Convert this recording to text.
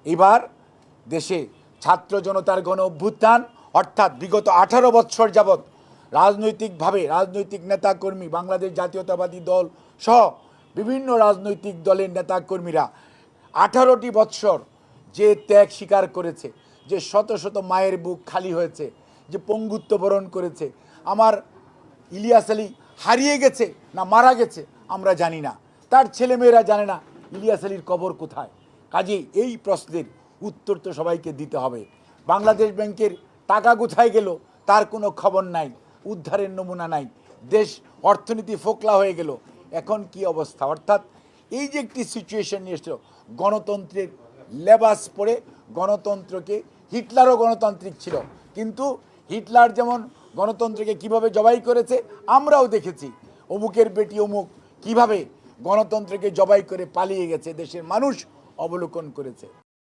এবার দেশে ছাত্র জনতার গণ অভ্যুত্থান অর্থাৎ বিগত 18 বৎসর যাবৎ রাজনৈতিকভাবে রাজনৈতিক নেতাকর্মী বাংলাদেশ জাতীয়তাবাদী দল সহ বিভিন্ন রাজনৈতিক দলের নেতাকর্মীরা 18টি বৎসর যে ত্যাগ স্বীকার করেছে, যে শত শত মায়ের বুক খালি হয়েছে, যে পঙ্গুত্ব বরণ করেছে, আমার ইলিয়াস আলী হারিয়ে গেছে না মারা গেছে আমরা জানি না, তার ছেলেমেয়েরা জানে না ইলিয়াস আলীর কবর কোথায়। কাজেই এই প্রশ্নের উত্তর তো সবাইকে দিতে হবে। বাংলাদেশ ব্যাংকের টাকা কোথায় গেল তার কোনো খবর নাই, উদ্ধারের নমুনা নাই, দেশ অর্থনীতি ফোকলা হয়ে গেল। এখন কি অবস্থা? অর্থাৎ এই যে একটি সিচুয়েশন নিয়ে এসেছিল, গণতন্ত্রের লেবাস পরে গণতন্ত্রকে, হিটলারও গণতান্ত্রিক ছিল, কিন্তু হিটলার যেমন গণতন্ত্রকে কিভাবে জবাই করেছে আমরাও দেখেছি। অমুকের বেটি অমুক কিভাবে গণতন্ত্রকে জবাই করে পালিয়ে গেছে, দেশের মানুষ অবলোকন করেছে।